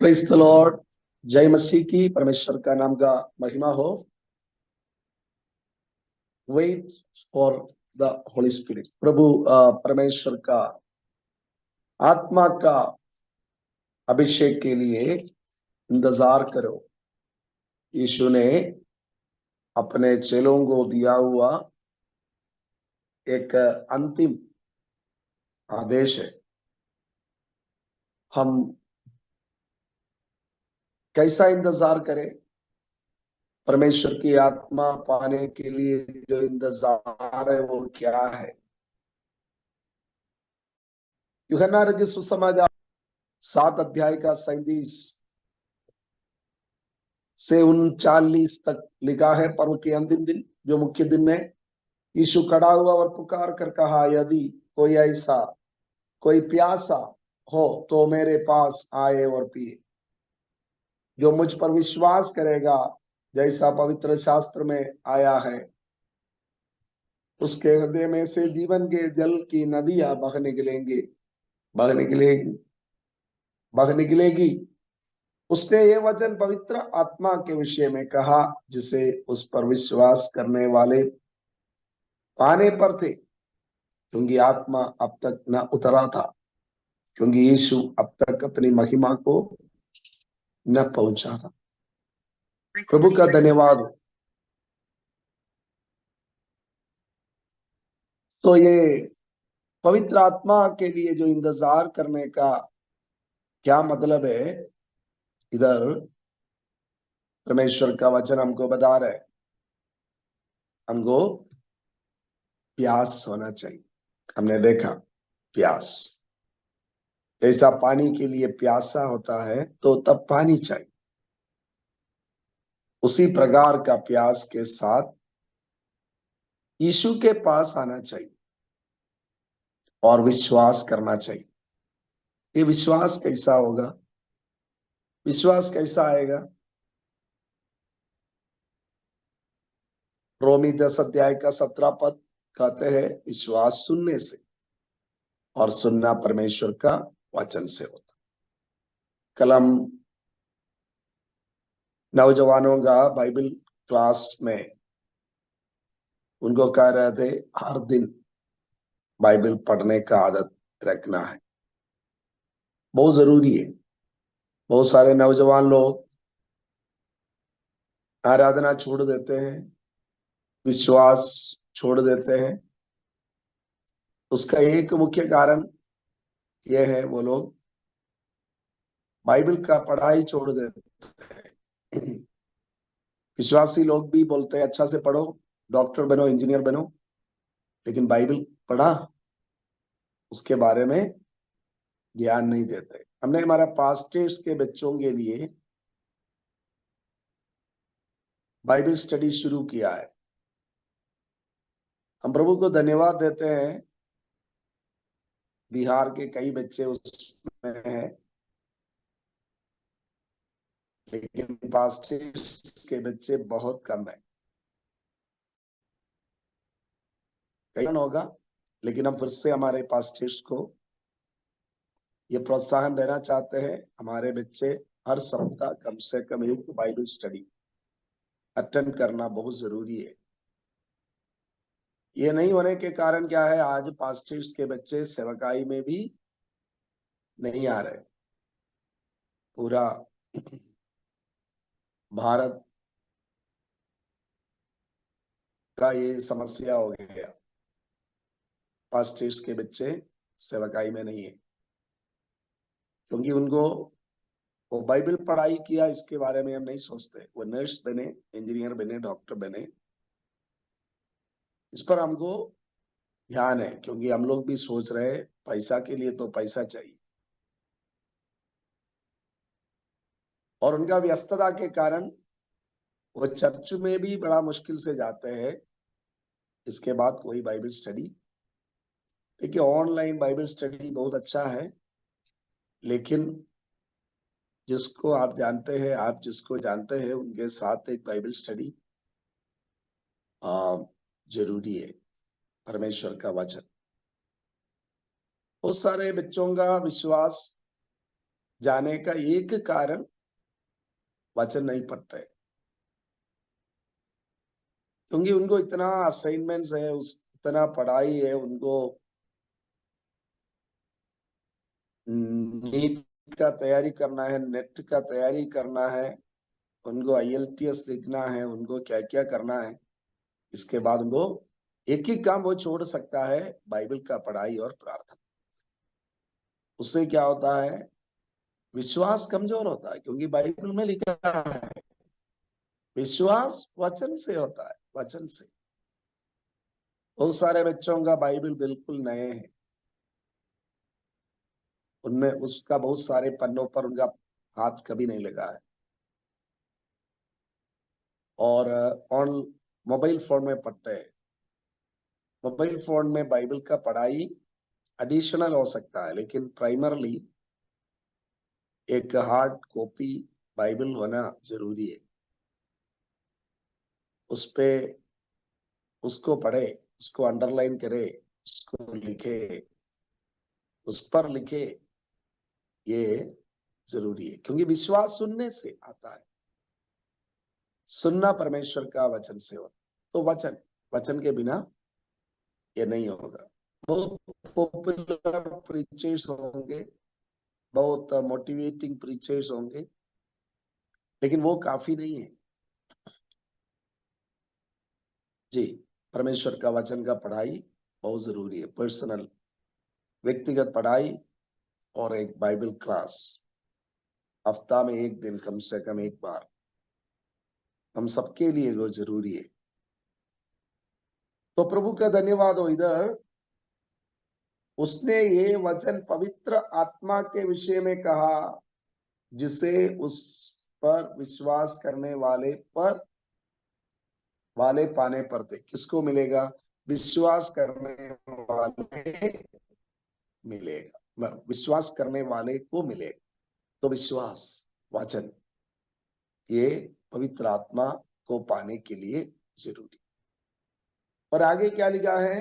Praise the Lord. जय मसीह की। परमेश्वर का नाम का महिमा हो। Wait for the holy spirit. प्रभु परमेश्वर का आत्मा का अभिषेक के लिए इंतजार करो। यीशु ने अपने चेलों को दिया हुआ एक अंतिम आदेश है। हम कैसा इंतजार करें? परमेश्वर की आत्मा पाने के लिए जो इंतजार है वो क्या है? यूहन्ना रचित सुसमाचार 7 अध्याय का 37 से 39 तक लिखा है। पर्व के अंतिम दिन, जो मुख्य दिन है, यीशु खड़ा हुआ और पुकार कर कहा, यदि कोई ऐसा कोई प्यासा हो तो मेरे पास आए और पिए। जो मुझ पर विश्वास करेगा, जैसा पवित्र शास्त्र में आया है, उसके हृदय में से जीवन के जल की नदियां बह निकलेंगी बह निकलेगी बह निकलेगी। उसने ये वचन पवित्र आत्मा के विषय में कहा, जिसे उस पर विश्वास करने वाले पाने पर थे, क्योंकि आत्मा अब तक न उतरा था, क्योंकि यीशु अब तक अपनी महिमा को न पहुंचा था। प्रभु का धन्यवाद। तो ये पवित्र आत्मा के लिए जो इंतजार करने का क्या मतलब है, इधर परमेश्वर का वचन हमको बता रहा है। हमको प्यास होना चाहिए। हमने देखा प्यास, जैसा पानी के लिए प्यासा होता है तो तब पानी चाहिए, उसी प्रकार का प्यास के साथ यीशु के पास आना चाहिए और विश्वास करना चाहिए। ये विश्वास कैसा होगा? विश्वास कैसा आएगा? रोमी 10 अध्याय का 17 पद कहते हैं, विश्वास सुनने से और सुनना परमेश्वर का वचन से होता। कल हम नौजवानों का बाइबल क्लास में उनको कह रहे थे, हर दिन बाइबल पढ़ने का आदत रखना है, बहुत जरूरी है। बहुत सारे नौजवान लोग आराधना छोड़ देते हैं, विश्वास छोड़ देते हैं। उसका एक मुख्य कारण यह है, वो लोग बाइबल का पढ़ाई छोड़ देते हैं। विश्वासी लोग भी बोलते हैं, अच्छा से पढ़ो, डॉक्टर बनो, इंजीनियर बनो, लेकिन बाइबल पढ़ा उसके बारे में ध्यान नहीं देते। हमने हमारा पास्टर्स के बच्चों के लिए बाइबल स्टडी शुरू किया है। हम प्रभु को धन्यवाद देते हैं, बिहार के कई बच्चे उसमें हैं, लेकिन पास्टर्स के बच्चे बहुत कम है। कई होगा, लेकिन हम फिर से हमारे पास्टर्स को ये प्रोत्साहन देना चाहते हैं, हमारे बच्चे हर सप्ताह कम से कम एक बाइबल स्टडी अटेंड करना बहुत जरूरी है। ये नहीं होने के कारण क्या है, आज पास्टर्स के बच्चे सेवकाई में भी नहीं आ रहे। पूरा भारत का ये समस्या हो गया, पास्टर्स के बच्चे सेवकाई में नहीं है, क्योंकि उनको वो बाइबल पढ़ाई किया इसके बारे में हम नहीं सोचते। वो नर्स बने, इंजीनियर बने, डॉक्टर बने, इस पर हमको ध्यान है, क्योंकि हम लोग भी सोच रहे हैं पैसा के लिए तो पैसा चाहिए। और उनका व्यस्तता के कारण वो चर्च में भी बड़ा मुश्किल से जाते हैं। इसके बाद कोई बाइबल स्टडी, देखिए ऑनलाइन बाइबल स्टडी बहुत अच्छा है, लेकिन आप जिसको जानते हैं उनके साथ एक बाइबल स्टडी जरूरी है। परमेश्वर का वचन, बहुत सारे बच्चों का विश्वास जाने का एक कारण वचन नहीं पढ़ते, क्योंकि उनको इतना असाइनमेंट्स है, उस इतना पढ़ाई है उनको। नीट का तैयारी करना है, नेट का तैयारी करना है, उनको आईएलटीएस लिखना है, उनको क्या क्या करना है। इसके बाद उनको एक ही काम वो छोड़ सकता है, बाइबल का पढ़ाई और प्रार्थना। उससे क्या होता है, विश्वास कमजोर होता है, क्योंकि बाइबल में लिखा है विश्वास वचन से होता है, वचन से। बहुत सारे बच्चों का बाइबल बिल्कुल नए हैं, उनमें उसका बहुत सारे पन्नों पर उनका हाथ कभी नहीं लगा है, और ऑन मोबाइल फोन में पढ़ते हैं। मोबाइल फोन में बाइबल का पढ़ाई एडिशनल हो सकता है, लेकिन प्राइमरली एक हार्ड कॉपी बाइबल होना जरूरी है। उस पे उसको पढ़े, उसको अंडरलाइन करे, उसको लिखे, उस पर लिखे, ये जरूरी है, क्योंकि विश्वास सुनने से आता है। सुनना परमेश्वर का वचन से हो, तो वचन वचन के बिना ये नहीं होगा। बहुत पॉपुलर प्रीचर्स होंगे, बहुत मोटिवेटिंग प्रीचर्स होंगे, लेकिन वो काफी नहीं है। जी, परमेश्वर का वचन का पढ़ाई बहुत जरूरी है। पर्सनल, व्यक्तिगत पढ़ाई और एक बाइबल क्लास हफ्ता में एक दिन कम से कम एक बार, हम सबके लिए वो जरूरी है। तो प्रभु का धन्यवाद हो। इधर उसने ये वचन पवित्र आत्मा के विषय में कहा, जिसे उस पर विश्वास करने वाले पाने पर थे। किसको मिलेगा? विश्वास करने वाले मिलेगा, विश्वास करने वाले को मिलेगा। तो विश्वास, वचन, ये पवित्र आत्मा को पाने के लिए जरूरी। और आगे क्या लिखा है?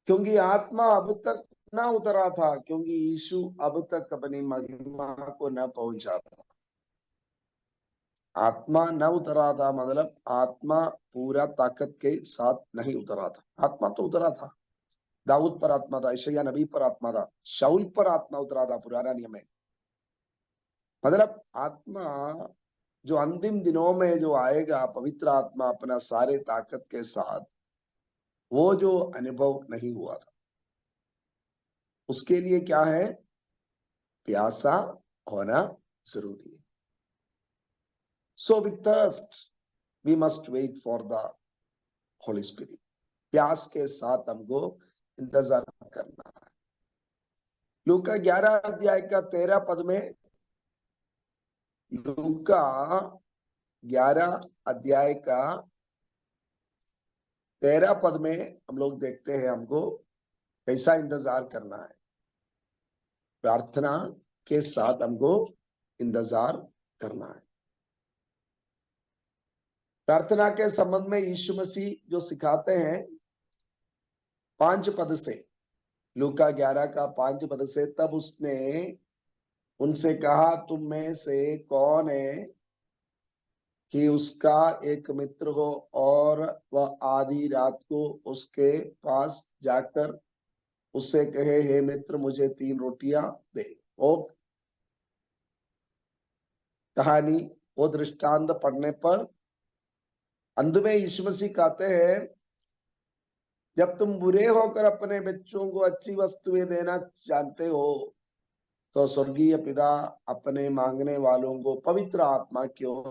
क्योंकि आत्मा अब तक ना उतरा था, क्योंकि यीशु अब तक अपनी महिमा को न पहुंचा था। आत्मा न उतरा था मतलब आत्मा पूरा ताकत के साथ नहीं उतरा था। आत्मा तो उतरा था, दाऊद पर आत्मा था, यशायाह नबी पर आत्मा था, शाऊल पर आत्मा उतरा था पुराना नियम में। मतलब आत्मा जो अंतिम दिनों में जो आएगा, पवित्र आत्मा अपना सारे ताकत के साथ, वो जो अनुभव नहीं हुआ था, उसके लिए क्या है? प्यासा होना जरूरी है। So with thirst we must wait for the holy spirit. प्यास के साथ हमको इंतजार करना है। लूका 11 अध्याय का 13 पद में, लूका 11 अध्याय का 13 पद में हम लोग देखते हैं हमको कैसा इंतजार करना है। प्रार्थना के साथ हमको इंतजार करना है। प्रार्थना के संबंध में यीशु मसीह जो सिखाते हैं 5 पद से, लूका 11 का 5 पद से, तब उसने उनसे कहा, तुम में से कौन है कि उसका एक मित्र हो और वह आधी रात को उसके पास जाकर उससे कहे, हे मित्र मुझे 3 रोटियां दे। वो कहानी, वो दृष्टांत पढ़ने पर अंत में यीशु मसीह कहते हैं, जब तुम बुरे होकर अपने बच्चों को अच्छी वस्तुएं देना जानते हो, तो स्वर्गीय पिता अपने मांगने वालों को पवित्र आत्मा क्यों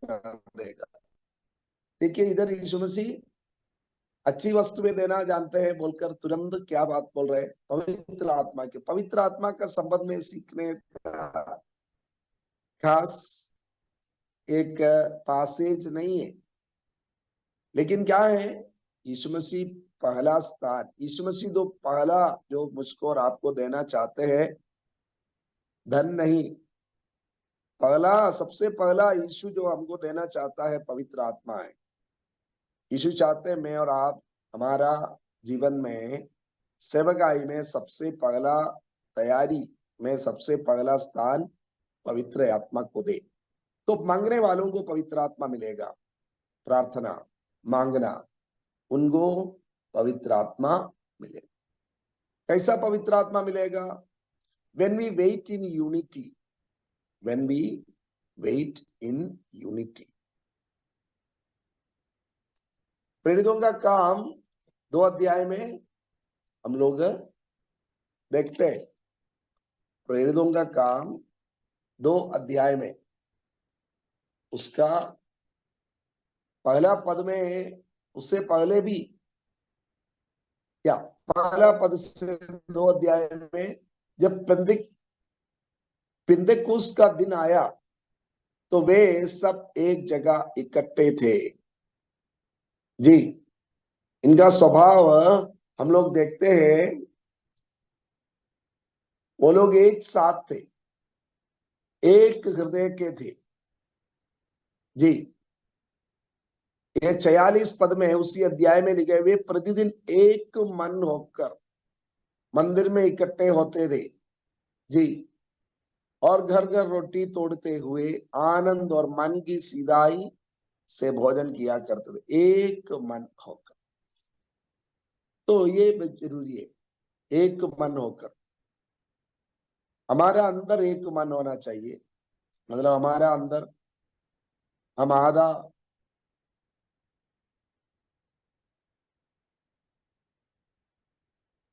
न देगा। देखिए इधर यीशु मसीह अच्छी वस्तुएं देना जानते हैं बोलकर तुरंत क्या बात बोल रहे हैं? पवित्र आत्मा के। पवित्र आत्मा का संबंध में सीखने का खास एक पासेज नहीं है, लेकिन क्या है? यीशु मसीह पहला स्थान, यीशु मसीह तो पहला जो मुझको और आपको देना चाहते हैं, धन नहीं, पहला, सबसे पहला यीशु जो हमको देना चाहता है पवित्र आत्मा है। यीशु चाहते हैं मैं और आप हमारा जीवन में सेवकाई में सबसे पहला तैयारी में सबसे पहला स्थान पवित्र आत्मा को दे। तो मांगने वालों को पवित्र आत्मा मिलेगा, प्रार्थना मांगना, उनको पवित्र आत्मा मिलेगा। कैसा पवित्र आत्मा मिलेगा? when we wait in unity, when we wait in unity। प्रेरितों का काम 2 अध्याय में हम लोग देखते हैं। प्रेरितों का काम 2 अध्याय में उसका पहला पद में, उससे पहले भी क्या, पहला पद से 2 अध्याय में जब पिंतेकुस्त का दिन आया तो वे सब एक जगह इकट्ठे थे। जी, इनका स्वभाव हम लोग देखते हैं, वो लोग एक साथ थे, एक हृदय के थे। जी, ये 46 पद में उसी अध्याय में लिखे हुए, प्रतिदिन एक मन होकर मंदिर में इकट्ठे होते थे। जी, और घर घर रोटी तोड़ते हुए आनंद और मन की सीधाई से भोजन किया करते थे, एक मन होकर। तो ये जरूरी है, एक मन होकर। हमारा अंदर एक मन होना चाहिए, मतलब हमारा अंदर हम आधा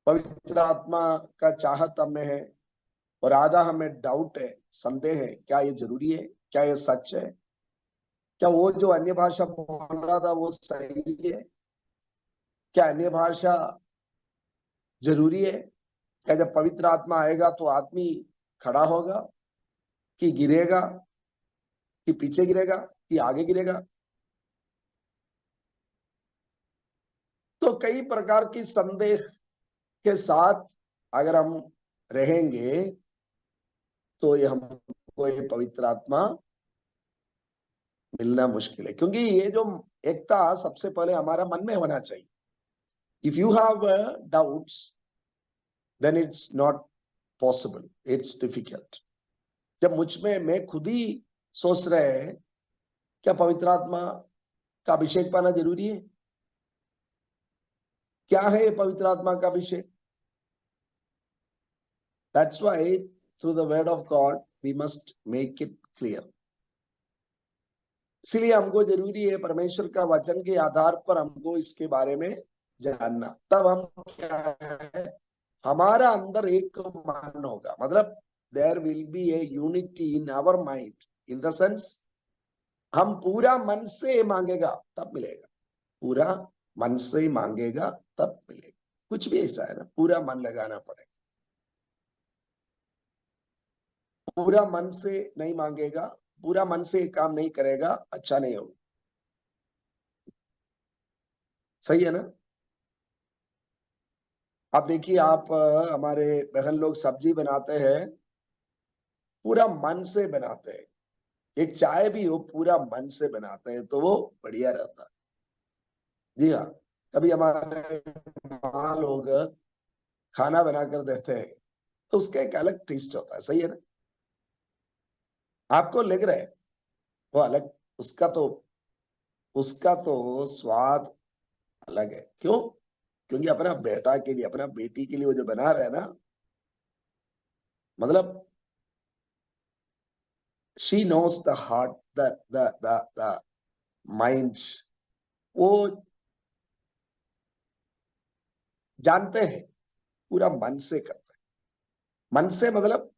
पवित्र आत्मा का चाहत हमें है और आधा हमें डाउट है, संदेह है, क्या ये जरूरी है, क्या ये सच है, क्या वो जो अन्य भाषा बोल रहा था वो सही है, क्या अन्य भाषा जरूरी है, क्या जब पवित्र आत्मा आएगा तो आदमी खड़ा होगा कि गिरेगा, कि पीछे गिरेगा, कि आगे गिरेगा। तो कई प्रकार की संदेह के साथ अगर हम रहेंगे तो ये हमको ये पवित्र आत्मा मिलना मुश्किल है। क्योंकि ये जो एकता सबसे पहले हमारा मन में होना चाहिए। If you have doubts then it's not possible, it's difficult. जब मुझ में मैं खुद ही सोच रहे हैं क्या पवित्र आत्मा का अभिषेक पाना जरूरी है, क्या है पवित्र आत्मा का अभिषेक? That's why through the word of God we must make it clear. इसलिए हमको जरूरी है परमेश्वर का वचन के आधार पर हमको इसके बारे में जानना। तब हम क्या है, हमारा अंदर एक मन होगा, मतलब there will be a unity in our mind, in the sense हम पूरा मन से मांगेगा तब मिलेगा, पूरा मन से मांगेगा तब मिलेगा। कुछ भी ऐसा है ना, पूरा मन लगाना पड़ेगा। पूरा मन से नहीं मांगेगा, पूरा मन से काम नहीं करेगा, अच्छा नहीं होगा। सही है ना? आप देखिए, आप हमारे बहन लोग सब्जी बनाते हैं, पूरा मन से बनाते हैं। एक चाय भी हो पूरा मन से बनाते हैं तो वो बढ़िया रहता है। जी हाँ, कभी हमारे माँ लोग खाना बनाकर देते हैं तो उसका एक अलग टेस्ट होता है। सही है ना? आपको लग रहा है वो अलग, उसका तो स्वाद अलग है। क्यों? क्योंकि अपना बेटा के लिए, अपना बेटी के लिए वो जो बना रहे हैं ना, मतलब she knows the heart, the mind, वो जानते हैं, पूरा मन से करते हैं। मन से मतलब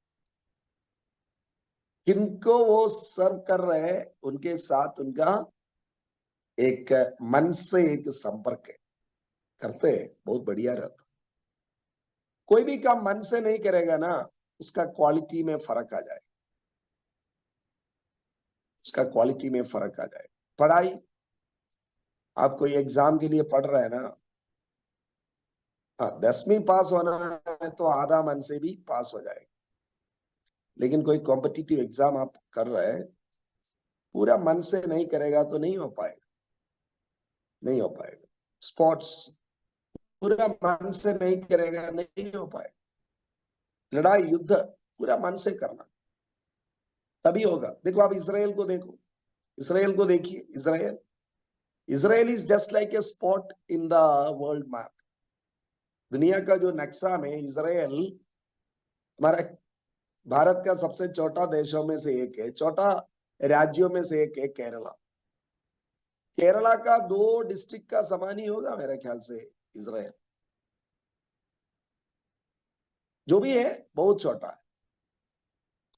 किनको वो सर्व कर रहे हैं उनके साथ उनका एक मन से एक संपर्क है, करते हैं, बहुत बढ़िया रहता। कोई भी काम मन से नहीं करेगा ना, उसका क्वालिटी में फर्क आ जाए, उसका क्वालिटी में फर्क आ जाए। पढ़ाई, आप कोई एग्जाम के लिए पढ़ रहे हैं ना, हाँ 10वीं पास होना है तो आधा मन से भी पास हो जाएगा। लेकिन कोई कॉम्पिटिटिव एग्जाम आप कर रहे हैं, पूरा मन से नहीं करेगा तो नहीं हो पाएगा, नहीं हो पाएगा। स्पोर्ट्स पूरा मन से नहीं करेगा, नहीं हो पाएगा। लड़ाई युद्ध पूरा मन से करना, तभी होगा। देखो आप इसराइल को देखो, इसराइल को देखिए। Israel Israel is just like a spot in the world map. दुनिया का जो नक्शा में इसराइल हमारा भारत का सबसे छोटा देशों में से एक है, छोटा राज्यों में से एक है केरला। केरला का 2 डिस्ट्रिक्ट का समान ही होगा मेरे ख्याल से इसराइल, जो भी है बहुत छोटा है।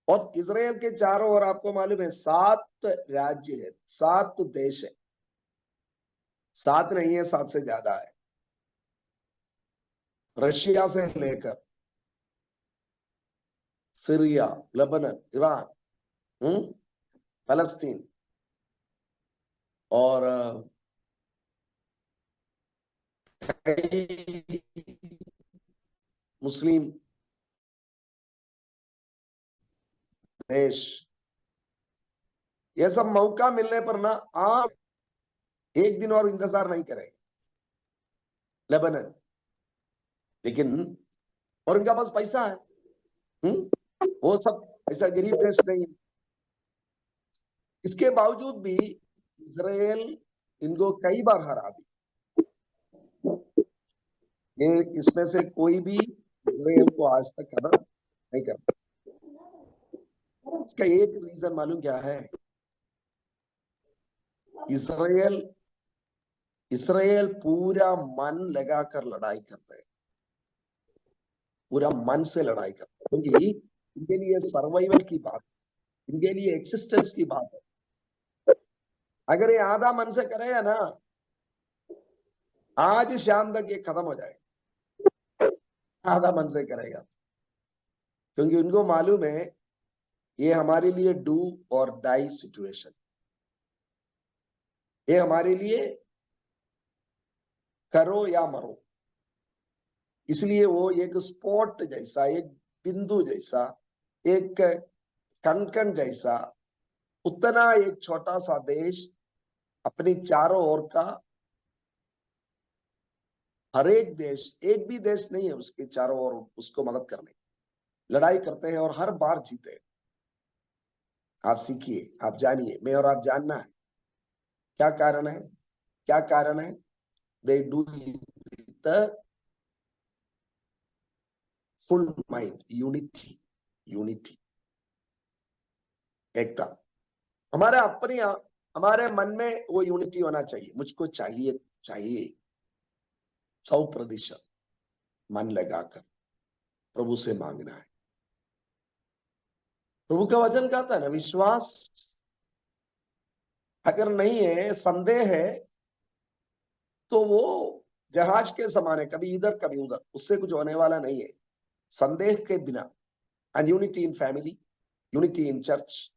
और इसराइल के चारों ओर आपको मालूम है 7 राज्य है, 7 देश है। 7 नहीं है, 7 से ज्यादा है। रशिया से लेकर सीरिया, लेबनान, ईरान, फलस्तीन और कई मुस्लिम देश, ये सब मौका मिलने पर ना आप एक दिन और इंतजार नहीं करेंगे। लेबनान, लेकिन और इनका पास पैसा है, वो सब ऐसा गरीब देश नहीं है। इसके बावजूद भी इसराइल इनको कई बार हरा दी। ये इसमें से कोई भी इसराइल को आज तक खबर नहीं करता। इसका एक रीजन मालूम क्या है? इसराइल इसराइल पूरा मन लगाकर लड़ाई करते हैं, पूरा मन से लड़ाई करते हैं, क्योंकि इनके लिए सर्वाइवल की बात, इनके लिए एक्सिस्टेंस की बात है। अगर ये आधा मन से करेगा ना, आज शाम तक ये खत्म हो जाएगा। आधा मन से करेगा, क्योंकि उनको मालूम है ये हमारे लिए डू और डाई सिचुएशन, ये हमारे लिए करो या मरो। इसलिए वो एक स्पॉट जैसा, एक बिंदु जैसा, एक कणकण जैसा, उतना एक छोटा सा देश अपनी चारों ओर का हर एक देश, एक भी देश नहीं है उसके चारों ओर उसको मदद करने, लड़ाई करते हैं और हर बार जीते हैं। आप सीखिए, आप जानिए, मैं और आप जानना है क्या कारण है, क्या कारण है। They do with full mind, unity, unity, एकता। हमारे अपने हमारे मन में वो यूनिटी होना चाहिए। मुझको चाहिए, चाहिए 100% मन लगाकर प्रभु से मांगना है। प्रभु का वचन कहता है ना, विश्वास अगर नहीं है, संदेह है, तो वो जहाज के समान है, कभी इधर कभी उधर, उससे कुछ होने वाला नहीं है। संदेह के बिना, and unity in family, unity in church,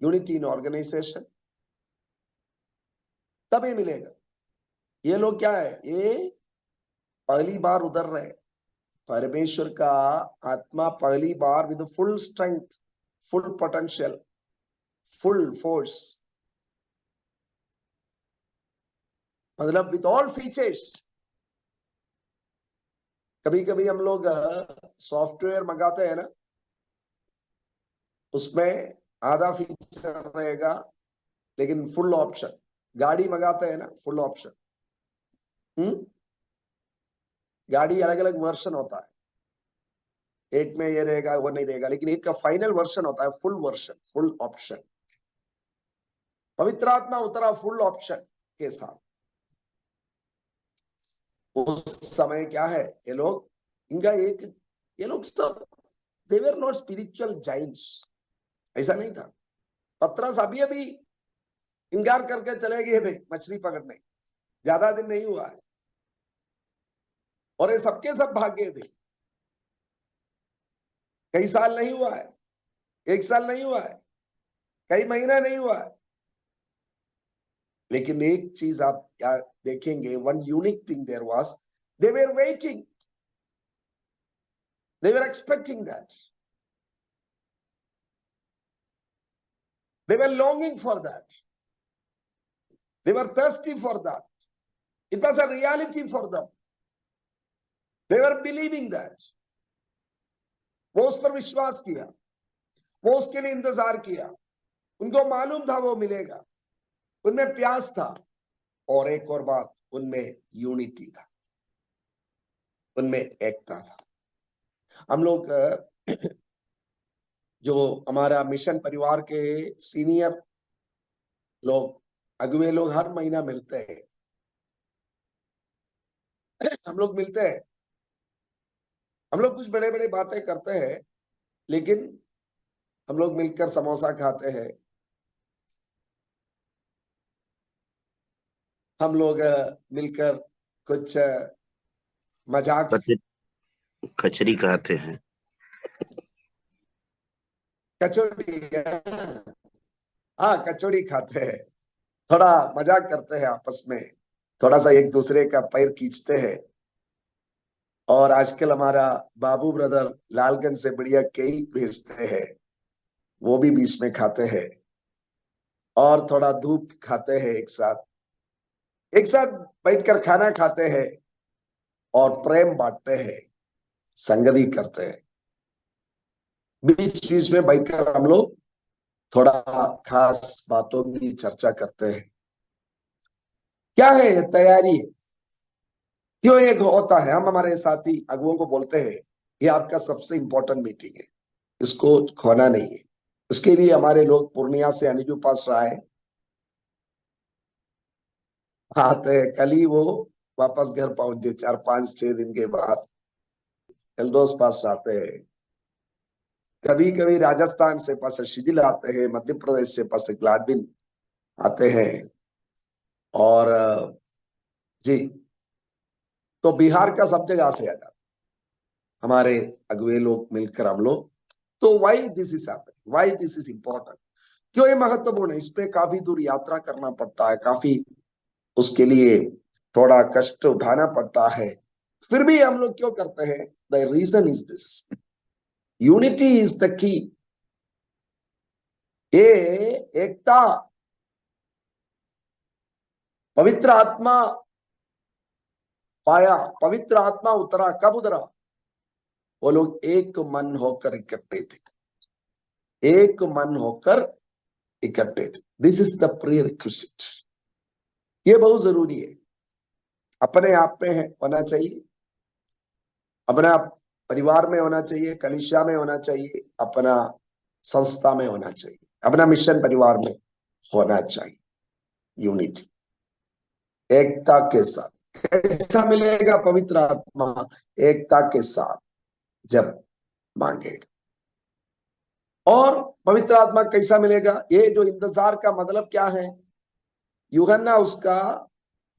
unity in organisation, तब ये मिलेगा। ये लोग क्या है, ये पहली बार उधर रहे, परमेश्वर का आत्मा पहली बार with full strength, full potential, full force, मतलब विद ऑल फीचर्स। कभी कभी हम लोग सॉफ्टवेयर मंगाते हैं ना, उसमें आधा फीचर रहेगा लेकिन फुल ऑप्शन। गाड़ी मंगाते हैं ना, फुल ऑप्शन। गाड़ी अलग अलग वर्जन होता है, एक में ये रहेगा वो नहीं रहेगा, लेकिन एक का फाइनल वर्जन होता है फुल वर्जन, फुल ऑप्शन। पवित्र आत्मा उतरा फुल ऑप्शन के साथ। उस समय क्या है, ये लोग, इनका एक, ये लोग सब दे वर नॉट स्पिरिचुअल जाइंट्स, ऐसा नहीं था। पतरस अभी अभी इनकार करके चले गए थे मछली पकड़ने, ज्यादा दिन नहीं हुआ है, और ये सबके सब भाग गए थे। कई साल नहीं हुआ है, 1 साल नहीं हुआ है, कई महीना नहीं हुआ है, लेकिन एक चीज आप क्या देखेंगे, one unique thing there was, they were waiting, they were expecting that, they were longing for that, they were thirsty for that. It was a reality for them. They were believing that. वो उस पर विश्वास किया, वो उसके लिए इंतजार किया, उनको मालूम था वो मिलेगा, उनमें प्यास था। और एक और बात, उनमें यूनिटी था, उनमें एकता था। हम लोग जो हमारा मिशन परिवार के सीनियर लोग, अगुवे लोग हर महीना मिलते हैं, हम लोग मिलते हैं, हम लोग कुछ बड़े बड़े बातें करते हैं, लेकिन हम लोग मिलकर समोसा खाते हैं, हम लोग मिलकर कुछ मजाक, कचरी कचरी कहते हैं। कचौड़ी, हाँ कचौड़ी खाते हैं, थोड़ा मजाक करते हैं आपस में, थोड़ा सा एक दूसरे का पैर खींचते हैं। और आजकल हमारा बाबू ब्रदर लालगंज से बढ़िया केक भेजते हैं, वो भी बीच में खाते हैं, और थोड़ा धूप खाते हैं, एक साथ बैठकर खाना खाते हैं और प्रेम बांटते हैं, संगति करते हैं। बीच बीच में बैठकर हम लोग थोड़ा खास बातों की चर्चा करते हैं। क्या है ये तैयारी है, क्यों एक होता है, हम हमारे साथी अगुओं को बोलते हैं ये आपका सबसे इंपॉर्टेंट मीटिंग है, इसको खोना नहीं है। उसके लिए हमारे लोग पूर्णिया से अनुजू पास आए, आते हैं, कल ही वो वापस घर पहुंचे, 4 5 6 दिन के बाद एल्डोस पास आते हैं। कभी कभी राजस्थान से पास शिथिल आते हैं, मध्य प्रदेश से पास ग्लाडविन आते हैं, और जी, तो बिहार का सब जगह से आ जाते हमारे अगुए लोग मिलकर हम लोग। तो why this is happening, why this is important, क्यों ये महत्वपूर्ण है? इस पे काफी दूर यात्रा करना पड़ता है, काफी उसके लिए थोड़ा कष्ट उठाना पड़ता है, फिर भी हम लोग क्यों करते हैं? The reason is this, unity is the key. ये एकता, पवित्र आत्मा पाया, पवित्र आत्मा उतरा, कब उतरा? वो लोग एक मन होकर इकट्ठे थे, एक मन होकर इकट्ठे थे। This is the pre requisite, ये बहुत जरूरी है, अपने आप में है होना चाहिए, अपना परिवार में होना चाहिए, कलीसिया में होना चाहिए, अपना संस्था में होना चाहिए, अपना मिशन परिवार में होना चाहिए। यूनिटी, एकता के साथ। कैसा मिलेगा पवित्र आत्मा? एकता के साथ जब मांगेगा। और पवित्र आत्मा कैसा मिलेगा? ये जो इंतजार का मतलब क्या है? यूहन्ना उसका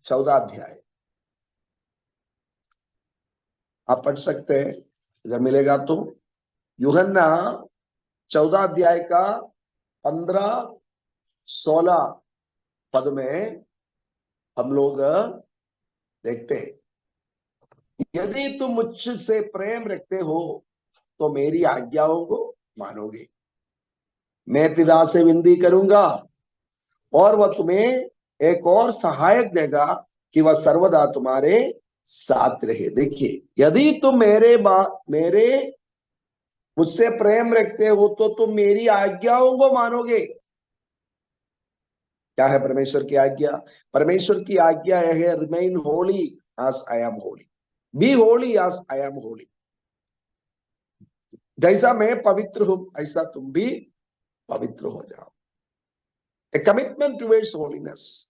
14 अध्याय आप पढ़ सकते हैं अगर मिलेगा तो। यूहन्ना 14 अध्याय का 15 16 पद में हम लोग देखते हैं, यदि तुम मुझसे प्रेम रखते हो तो मेरी आज्ञाओं को मानोगे, मैं पिता से विनती करूंगा और वह तुम्हें एक और सहायक देगा कि वह सर्वदा तुम्हारे साथ रहे। देखिए, यदि तुम मेरे मुझसे प्रेम रखते हो तो तुम मेरी आज्ञाओं को मानोगे। क्या है परमेश्वर की आज्ञा? परमेश्वर की आज्ञा यह है, remain holy as I am holy, be holy as I am holy. जैसा मैं पवित्र हूं ऐसा तुम भी पवित्र हो जाओ। ए कमिटमेंट टुवर्ड्स होलीनेस।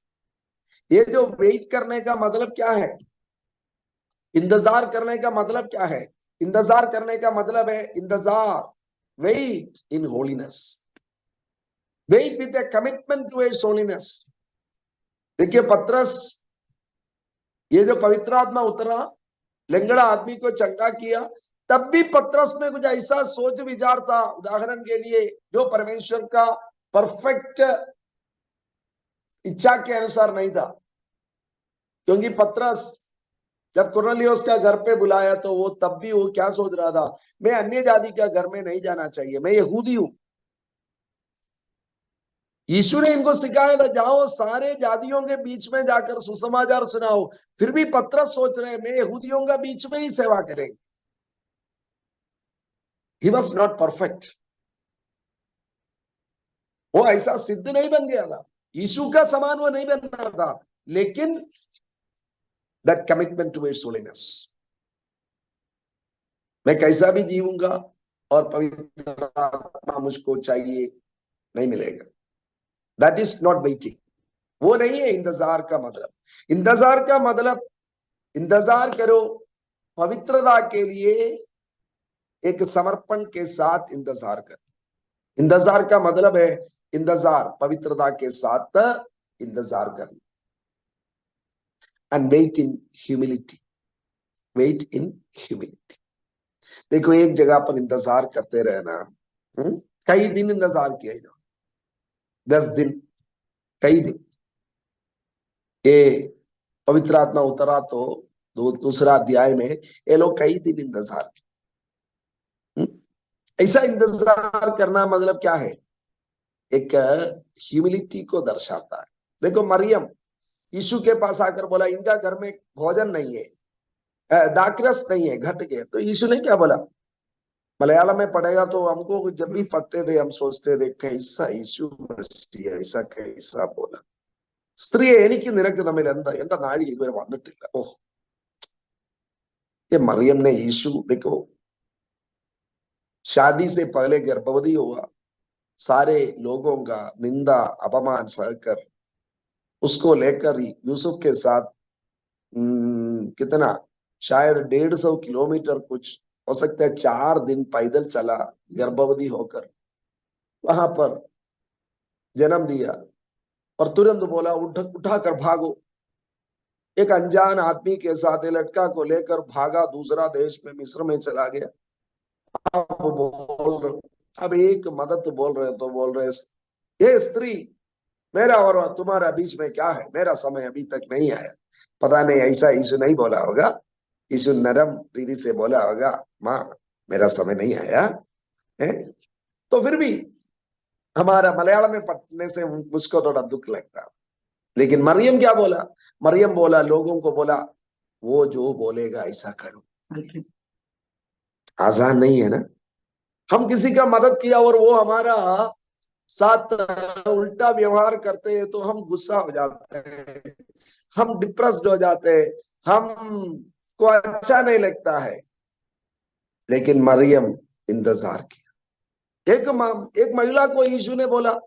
ये जो वेट करने का मतलब क्या है? इंतजार करने का मतलब क्या है? इंतजार करने का मतलब है इंतजार, wait in holiness, wait with a commitment towards holiness. देखिए पत्रस, ये जो पवित्र आत्मा उतरा, लंगड़ा आदमी को चंगा किया, तब भी पत्रस में कुछ ऐसा सोच विचार था, उदाहरण के लिए, जो परमेश्वर का परफेक्ट इच्छा के अनुसार नहीं था। क्योंकि पत्रस जब कुरनेलियुस का घर पे बुलाया तो वो तब भी वो क्या सोच रहा था? मैं अन्य जाति का घर में नहीं जाना चाहिए, मैं यहूदी हूं। यीशु ने इनको सिखाया था, जाओ सारे जातियों के बीच में जाकर सुसमाचार सुनाओ। फिर भी पत्रस सोच रहे हैं मैं यहूदियों का बीच में ही सेवा करेंगे। ही वॉज नॉट परफेक्ट, वो ऐसा सिद्ध नहीं बन गया था, यीशु का समान वो नहीं बनना था, लेकिन दैट कमिटमेंट टुवर्ड्स होलीनेस, मैं कैसा भी जीऊंगा और पवित्र आत्मा मुझको चाहिए, नहीं मिलेगा। दैट इज नॉट वेटिंग, वो नहीं है इंतजार का मतलब। इंतजार का मतलब, इंतजार करो पवित्रता के लिए, एक समर्पण के साथ इंतजार कर। इंतजार का मतलब है इंतजार पवित्रता के साथ इंतजार करना। And wait in humility, wait in humility. देखो एक जगह पर इंतजार करते रहना, कई दिन इंतजार किया इन्होंने, 10 दिन, कई दिन। ये पवित्र आत्मा उतरा तो दूसरा अध्याय में ये लोग कई दिन इंतजार किए। ऐसा इंतजार करना मतलब क्या है? एक ह्यूमिलिटी को दर्शाता है। देखो मरियम यीशु के पास आकर बोला इनका घर में भोजन नहीं है, दाखरस नहीं है, घट गए। तो यीशु ने क्या बोला? मलयालम में पढ़ेगा तो हमको जब भी पढ़ते थे हम सोचते थे कैसा यीशु मसीह ऐसा कैसा बोला, സ്ത്രീയെ എനിക്ക് നിനക്ക് തമ്മിൽ എന്താ, എന്റെ നാഴി ഇതുവരെ വന്നിട്ടില്ല। ഓ, ये मरियम ने यीशु, देखो शादी से पहले गर्भवती हुआ, सारे लोगों का निंदा अपमान सहकर उसको लेकर यूसुफ के साथ कितना, शायद 150 किलोमीटर, कुछ हो सकता है 4 दिन पैदल चला गर्भवती होकर, वहां पर जन्म दिया और तुरंत बोला उठाकर भागो। एक अनजान आदमी के साथ लड़का को लेकर भागा, दूसरा देश में मिस्र में चला गया। अब बोल रहे, अब एक मदद बोल रहे तो बोल रहे ये स्त्री मेरा और तुम्हारा बीच में क्या है, मेरा समय अभी तक नहीं आया। पता नहीं ऐसा यीशु नहीं बोला होगा, यीशु नरम रीति से बोला होगा माँ मेरा समय नहीं आया है? तो फिर भी हमारा मलयालम में पढ़ने से मुझको थोड़ा दुख लगता। लेकिन मरियम क्या बोला? मरियम बोला, लोगों को बोला वो जो बोलेगा ऐसा करो। आसान नहीं है ना, हम किसी का मदद किया और वो हमारा साथ उल्टा व्यवहार करते हैं तो हम गुस्सा हो जाते हैं, हम डिप्रेस्ड हो जाते हैं, हम को अच्छा नहीं लगता है। लेकिन मरियम इंतजार किया। एक महिला को यीशु ने बोला,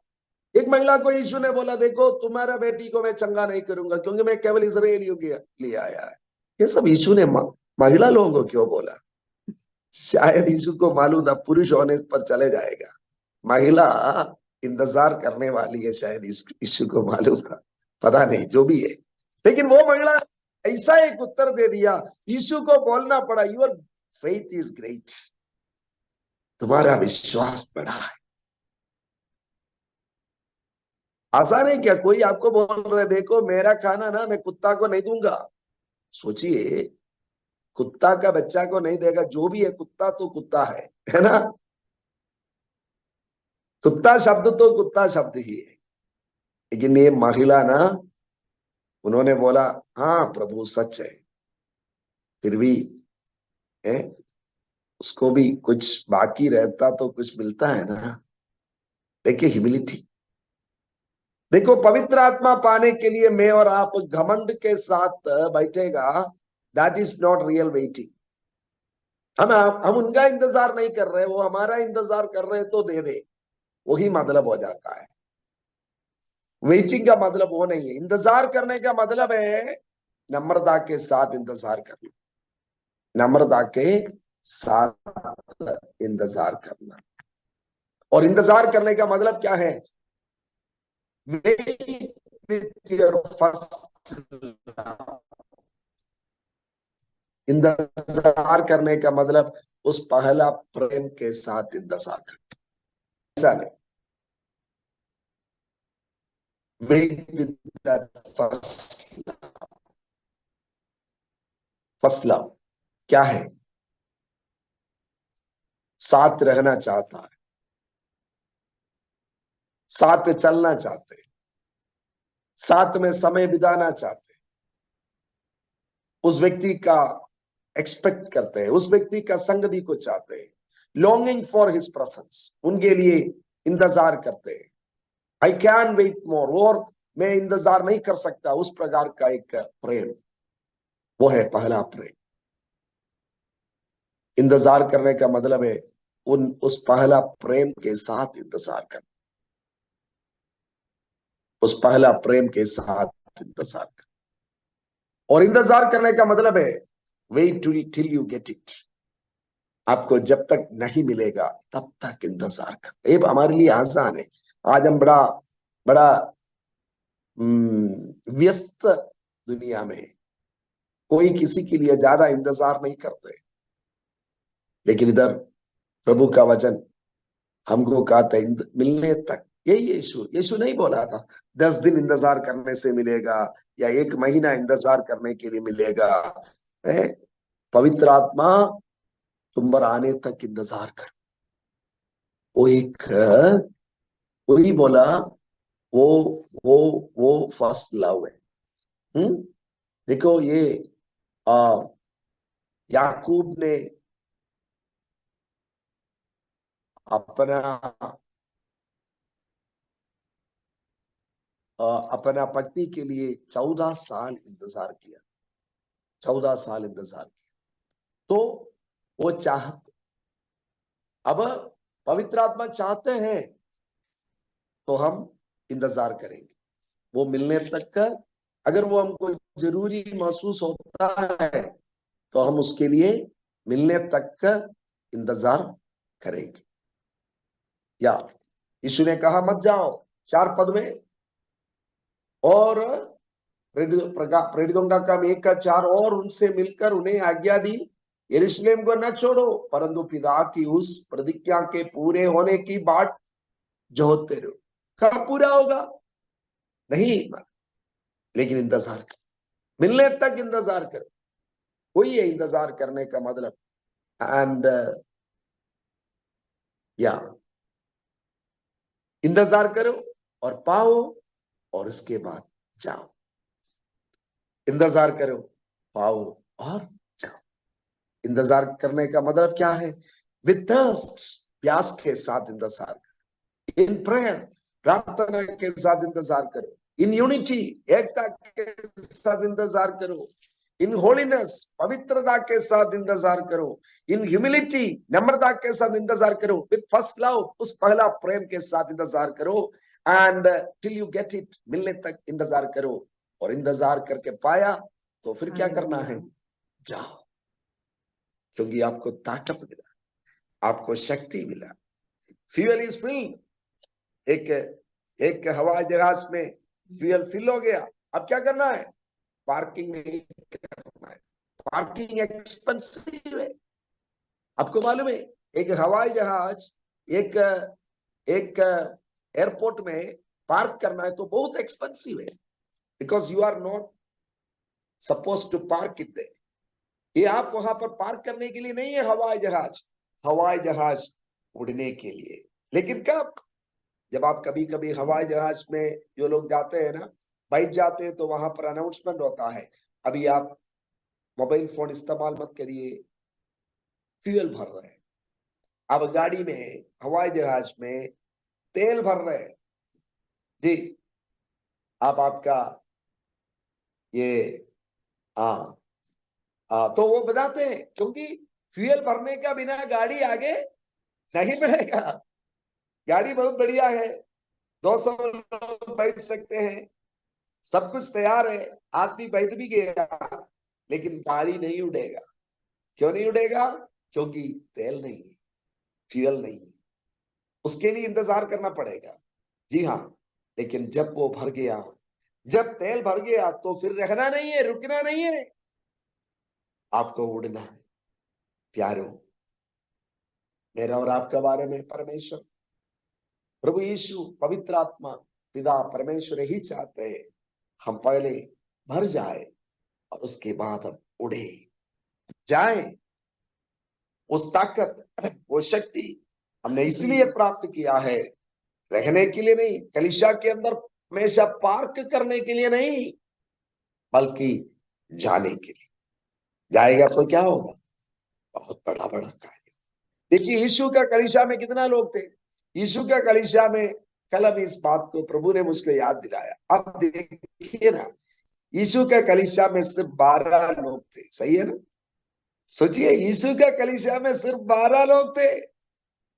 एक महिला को यीशु ने बोला देखो तुम्हारा बेटी को मैं चंगा नहीं करूंगा क्योंकि मैं केवल इस्राएलियों के लिए आया है। ये सब यीशु ने महिला लोगों को क्यों बोला? शायद यीशु को मालूम था पुरुष होने पर चले जाएगा, महिला इंतजार करने वाली है, शायद यीशु को मालूम था, पता नहीं जो भी है। लेकिन वो महिला ऐसा एक उत्तर दे दिया, यीशु को बोलना पड़ा योर फेथ इज ग्रेट, तुम्हारा विश्वास बड़ा है। आसान है क्या? कोई आपको बोल रहे देखो मेरा खाना ना मैं कुत्ता को नहीं दूंगा, सोचिए कुत्ता का बच्चा को नहीं देगा, जो भी है कुत्ता तो कुत्ता है ना? कुत्ता शब्द तो कुत्ता शब्द ही है। लेकिन ये महिला ना, उन्होंने बोला हाँ प्रभु सच है, फिर भी है उसको भी कुछ बाकी रहता तो कुछ मिलता है ना। देखिए ह्यूमिलिटी, देखो पवित्र आत्मा पाने के लिए मैं और आप घमंड के साथ बैठेगा, that is not real waiting. हम उनका इंतजार नहीं कर रहे, वो हमारा इंतजार कर रहे तो दे दे, वही मतलब हो जाता है। वेटिंग का मतलब वो नहीं है। इंतजार करने का मतलब है नम्रता के साथ इंतजार करना, नम्रता के साथ इंतजार करना। और इंतजार करने का मतलब क्या है? Wait with your first love. इंतजार करने का मतलब उस पहला प्रेम के साथ इंतजार करना, ऐसा नहीं। Wait with that first love क्या है? साथ रहना चाहता है, साथ चलना चाहते, साथ में समय बिताना चाहते, उस व्यक्ति का एक्सपेक्ट करते हैं, उस व्यक्ति का संगति को चाहते हैं, लॉन्गिंग फॉर हिज प्रेजेंस, उनके लिए इंतजार करते हैं। आई कैन वेट मोर, और मैं इंतजार नहीं कर सकता, उस प्रकार का एक प्रेम, वो है पहला प्रेम। इंतजार करने का मतलब है उस पहला प्रेम के साथ इंतजार करना, उस पहला प्रेम के साथ इंतजार करना। और इंतजार करने का मतलब है wait till you get it, आपको जब तक नहीं मिलेगा तब तक इंतजार कर। ये हमारे लिए आसान है। आज हम बड़ा बड़ा व्यस्त दुनिया में कोई किसी के लिए ज्यादा इंतजार नहीं करते, लेकिन इधर प्रभु का वचन हमको कहता है मिलने तक। यही यीशु यीशु नहीं बोला था 10 दिन इंतजार करने से मिलेगा या 1 महीना इंतजार करने के लिए मिलेगा। पवित्र आत्मा तुम पर आने तक इंतजार कर। वो एक वही बोला, वो वो वो फर्स्ट लव है। देखो ये आ, याकूब ने अपना अपना पत्नी के लिए 14 साल इंतजार किया, 14 साल इंतजार किया। तो वो चाहते, अब पवित्र आत्मा चाहते हैं तो हम इंतजार करेंगे वो मिलने तक का। अगर वो हमको जरूरी महसूस होता है तो हम उसके लिए मिलने तक का इंतजार करेंगे। या यीशु ने कहा मत जाओ 4 पद में, और प्रेरितों का काम 1 का 4, और उनसे मिलकर उन्हें आज्ञा दी यरूशलेम को न छोड़ो, परंतु पिता की उस प्रतिज्ञा के पूरे होने की बाट जोहते रहो। कब पूरा होगा नहीं, लेकिन इंतजार कर, मिलने तक इंतजार कर। वही है इंतजार करने का मतलब। एंड या इंतजार करो और पाओ, और उसके बाद जाओ। इंतजार करो, पाओ और जाओ। इंतजार करने का मतलब क्या है? विद थर्स्ट, प्यास के साथ इंतजार करो। इन प्रेयर, प्रार्थना के साथ इंतजार करो। इन यूनिटी, एकता के साथ इंतजार करो। इन होलीनेस, पवित्रता के साथ इंतजार करो। इन ह्यूमिलिटी, नम्रता के साथ इंतजार करो। विद फर्स्ट लव, उस पहला प्रेम के साथ इंतजार करो। And till you get it, मिलने तक इंतजार करो। और इंतजार करके पाया तो फिर क्या करना है? जाओ, क्योंकि आपको ताकत मिला, आपको शक्ति मिला। Fuel is fill. एक एक हवाई जहाज में फ्यूल फिल हो गया, अब क्या करना है? पार्किंग नहीं करना है। पार्किंग एक्सपेंसिव है। आपको मालूम है एक हवाई जहाज एक एक एयरपोर्ट में पार्क करना है तो बहुत एक्सपेंसिव है, because you are not suppose to park it there. ये आप वहां पर पार्क करने के लिए नहीं है हवाई जहाज। हवाई जहाज उड़ने के लिए। लेकिन कब? जब आप कभी कभी हवाई जहाज में जो लोग जाते हैं ना, बैठ जाते हैं तो वहां पर अनाउंसमेंट होता है, अभी आप मोबाइल फोन इस्तेमाल मत करिए, फ्यूल भर रहे हैं। अब गाड़ी में, हवाई जहाज में तेल भर रहे हैं जी, आप आपका ये हाँ तो वो बताते हैं, क्योंकि फ्यूल भरने का बिना गाड़ी आगे नहीं बढ़ेगा। गाड़ी बहुत बढ़िया है, 200 लोग बैठ सकते हैं, सब कुछ तैयार है, आदमी बैठ भी गया, लेकिन गाड़ी नहीं उड़ेगा। क्यों नहीं उड़ेगा? क्योंकि तेल नहीं है, फ्यूल नहीं है। उसके लिए इंतजार करना पड़ेगा। जी हाँ, लेकिन जब वो भर गया, जब तेल भर गया तो फिर रहना नहीं है, रुकना नहीं है, आपको उड़ना है। प्यारो, मेरा और आपके बारे में परमेश्वर, प्रभु यीशु, पवित्र आत्मा, पिता परमेश्वर ही चाहते हैं हम पहले भर जाए और उसके बाद हम उड़े जाए। उस ताकत, वो शक्ति हमने इसलिए प्राप्त किया है, रहने के लिए नहीं, कलीसिया के अंदर हमेशा पार्क करने के लिए नहीं, बल्कि जाने के लिए। जाएगा तो क्या होगा? बहुत बड़ा बड़ा कार्य। देखिए यीशु का कलीसिया में कितना लोग थे। यीशु का कलीसिया में कल हम इस बात को प्रभु ने मुझको याद दिलाया। अब देखिए ना, यीशु का कलीसिया में सिर्फ 12 लोग थे, सही है ना। सोचिए यीशु का कलीसिया में सिर्फ 12 लोग थे,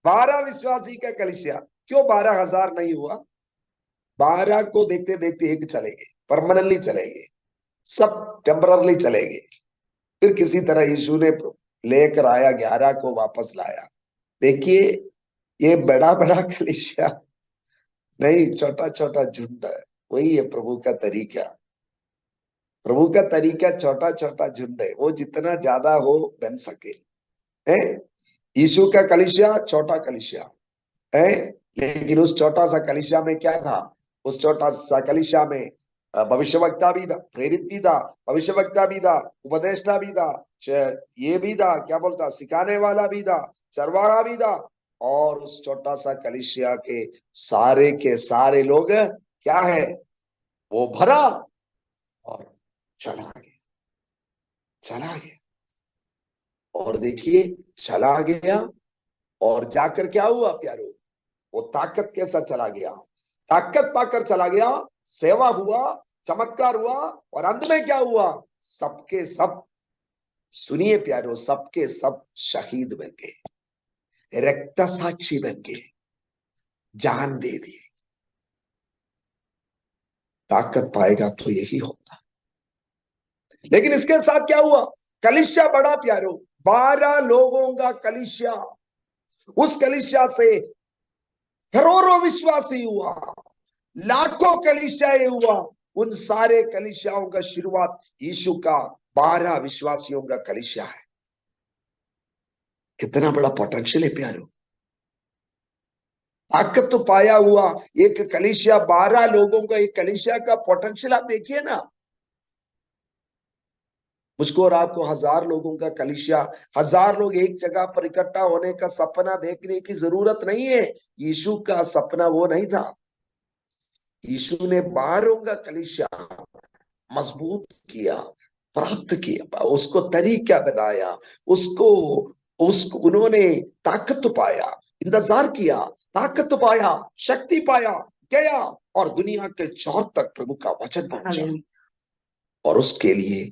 12 विश्वासी का कलीसिया। क्यों 12,000 नहीं हुआ? 12 को देखते देखते एक चले गए, परमानेंटली चले गए, सब टेम्पररली चले गए। फिर किसी तरह यीशु ने लेकर आया, 11 को वापस लाया। देखिए ये बड़ा बड़ा कलीसिया नहीं, छोटा छोटा झुंड है। वही है प्रभु का तरीका। प्रभु का तरीका छोटा छोटा झुंड है, वो जितना ज्यादा हो बन सके। है यीशु का कलीसिया छोटा कलीसिया है, लेकिन उस छोटा सा कलीसिया में क्या था? उस छोटा सा कलीसिया में भविष्यवक्ता भी था, प्रेरित भी था, भविष्यवक्ता भी था, उपदेष्टा भी था, ये भी था, क्या बोलता, सिखाने वाला भी था, चरवाहा भी था। और उस छोटा सा कलीसिया के सारे लोग क्या है, वो भरा और चला गया, चला गया। और देखिए चला गया और जाकर क्या हुआ प्यारो, वो ताकत के साथ चला गया, ताकत पाकर चला गया, सेवा हुआ, चमत्कार हुआ, और अंत में क्या हुआ? सबके सब, सुनिए प्यारो, सबके सब शहीद बन गए, रक्त साक्षी बन गए, जान दे दिए। ताकत पाएगा तो यही होता। लेकिन इसके साथ क्या हुआ? कलीसिया बड़ा प्यारो, 12 लोगों का कलीसिया। उस कलीसिया से करोड़ों विश्वासी हुआ, लाखों कलीसियाएं हुआ। उन सारे कलीसियाओं का शुरुआत यीशु का 12 विश्वासियों का कलीसिया है। कितना बड़ा पोटेंशियल है प्यारो। ताकत तो पाया हुआ एक कलीसिया, 12 लोगों का एक कलीसिया का पोटेंशियल आप देखिए ना। मुझको और आपको 1000 लोगों का कलीसिया, 1000 लोग एक जगह पर इकट्ठा होने का सपना देखने की जरूरत नहीं है। यीशु का सपना वो नहीं था। यीशु ने 12 का कलीसिया मजबूत किया, प्राप्त किया, उसको तरीका बनाया, उसको उसको उन्होंने ताकत पाया, इंतजार किया, ताकत पाया, शक्ति पाया, गया और दुनिया के चौर तक प्रभु का वचन पहुंचा। और उसके लिए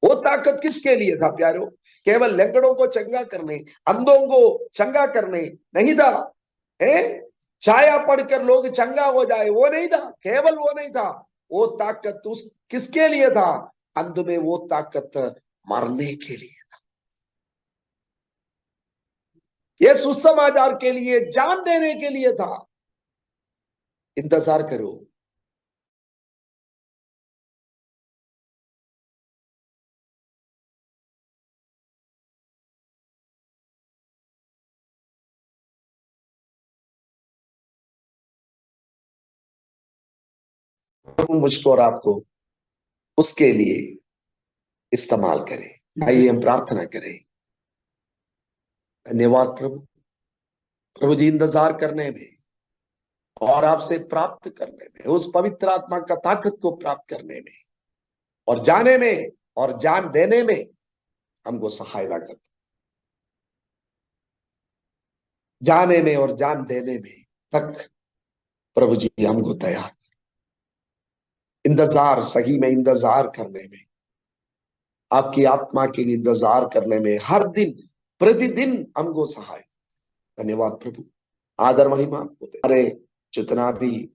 वो ताकत किसके लिए था प्यारो? केवल लंगड़ों को चंगा करने, अंधों को चंगा करने नहीं था। छाया पढ़कर लोग चंगा हो जाए वो नहीं था, केवल वो नहीं था। वो ताकत उस किसके लिए था? अंत में वो ताकत मरने के लिए था, ये सुसमाचार के लिए, जान देने के लिए था। इंतजार करो। मुझको और आपको उसके लिए इस्तेमाल करें। आइए हम प्रार्थना करें। धन्यवाद प्रभु। प्रभु जी, इंतजार करने में और आपसे प्राप्त करने में, उस पवित्र आत्मा का ताकत को प्राप्त करने में और जाने में और जान देने में हमको सहायता कर। जाने में और जान देने में तक प्रभु जी हमको तैयार। इंतजार, सही में इंतजार करने में, आपकी आत्मा के लिए इंतजार करने में, हर दिन प्रतिदिन हमको सहाय। धन्यवाद प्रभु। आदर महिमा आपको दे। हमारे जितना भी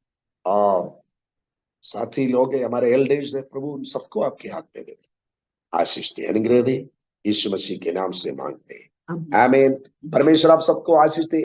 साथी लोग हैं, हमारे एल्डर्स है प्रभु, उन सबको आपके हाथ में दे, आशीष दे, अनुग्रह दे। यीशु मसीह के नाम से मांगते हैं, आमीन। परमेश्वर आप सबको आशीष दे।